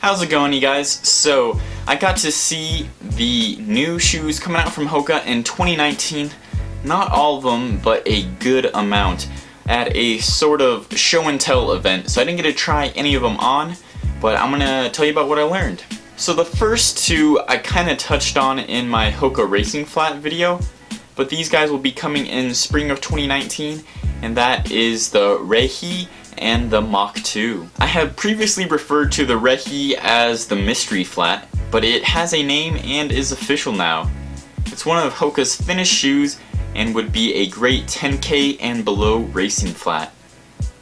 How's it going, you guys? So, I got to see the new shoes coming out from Hoka in 2019. Not all of them, but a good amount, at a sort of show and tell event. So I didn't get to try any of them on, but I'm gonna tell you about what I learned. So the first two I kinda touched on in my Hoka Racing Flat video, but these guys will be coming in spring of 2019, and that is the Rehi and the Mach 2. I have previously referred to the Rehi as the mystery flat, but it has a name and is official now. It's one of Hoka's thinnest shoes and would be a great 10K and below racing flat.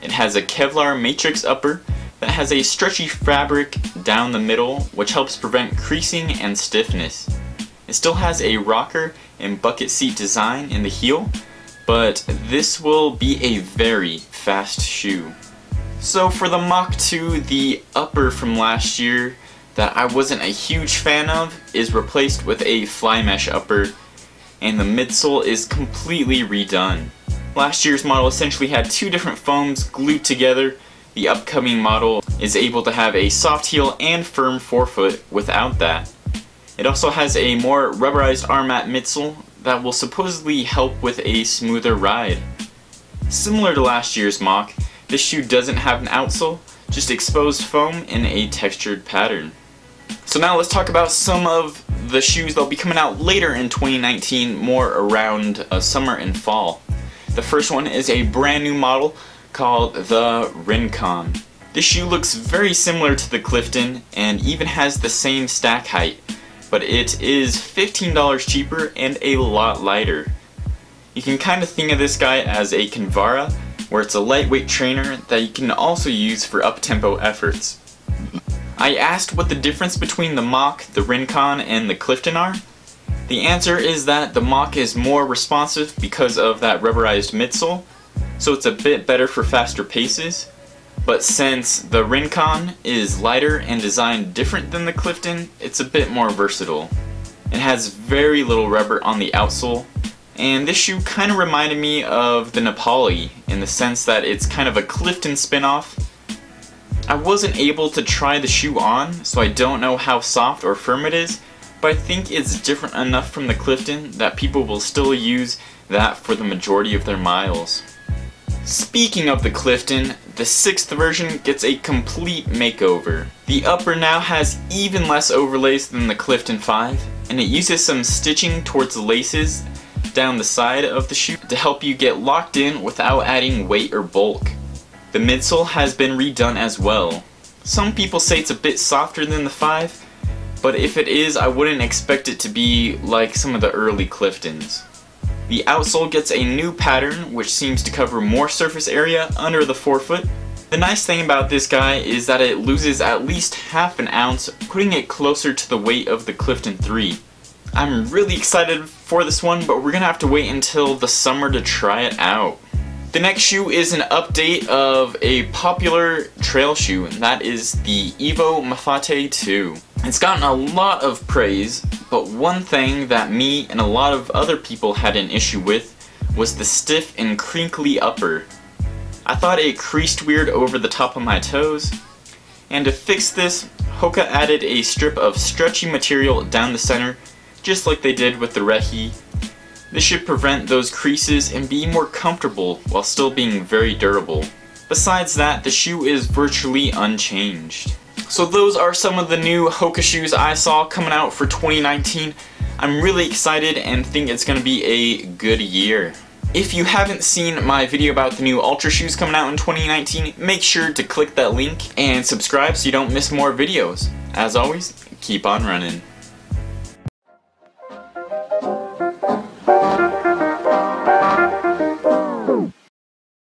It has a Kevlar matrix upper that has a stretchy fabric down the middle, which helps prevent creasing and stiffness. It still has a rocker and bucket seat design in the heel, but this will be a very fast shoe. So for the Mach 2, the upper from last year that I wasn't a huge fan of is replaced with a fly mesh upper, and the midsole is completely redone. Last year's model essentially had two different foams glued together. The upcoming model is able to have a soft heel and firm forefoot without that. It also has a more rubberized arm mat midsole that will supposedly help with a smoother ride. Similar to last year's Mach, this shoe doesn't have an outsole, just exposed foam in a textured pattern. So now let's talk about some of the shoes that'll be coming out later in 2019, more around summer and fall. The first one is a brand new model called the Rincon. This shoe looks very similar to the Clifton and even has the same stack height, but it is $15 cheaper and a lot lighter. You can kind of think of this guy as a Kinvara, where it's a lightweight trainer that you can also use for up-tempo efforts. I asked what the difference between the Mach, the Rincon, and the Clifton are. The answer is that the Mach is more responsive because of that rubberized midsole, so it's a bit better for faster paces. But since the Rincon is lighter and designed different than the Clifton, it's a bit more versatile. It has very little rubber on the outsole, and this shoe kind of reminded me of the Nepali in the sense that it's kind of a Clifton spin-off. I wasn't able to try the shoe on, so I don't know how soft or firm it is, but I think it's different enough from the Clifton that people will still use that for the majority of their miles. Speaking of the Clifton, the 6th version gets a complete makeover. The upper now has even less overlays than the Clifton 5, and it uses some stitching towards the laces down the side of the shoe to help you get locked in without adding weight or bulk. The midsole has been redone as well. Some people say it's a bit softer than the 5, but if it is, I wouldn't expect it to be like some of the early Cliftons. The outsole gets a new pattern which seems to cover more surface area under the forefoot. The nice thing about this guy is that it loses at least half an ounce, putting it closer to the weight of the Clifton 3. I'm really excited for this one, but we're gonna have to wait until the summer to try it out. The next shoe is an update of a popular trail shoe, and that is the Evo Mafate 2. It's gotten a lot of praise, but one thing that me and a lot of other people had an issue with was the stiff and crinkly upper. I thought it creased weird over the top of my toes, and to fix this, Hoka added a strip of stretchy material down the center, just like they did with the Rehi. This should prevent those creases and be more comfortable while still being very durable. Besides that, the shoe is virtually unchanged. So those are some of the new Hoka shoes I saw coming out for 2019. I'm really excited and think it's going to be a good year. If you haven't seen my video about the new Ultra shoes coming out in 2019, make sure to click that link and subscribe so you don't miss more videos. As always, keep on running.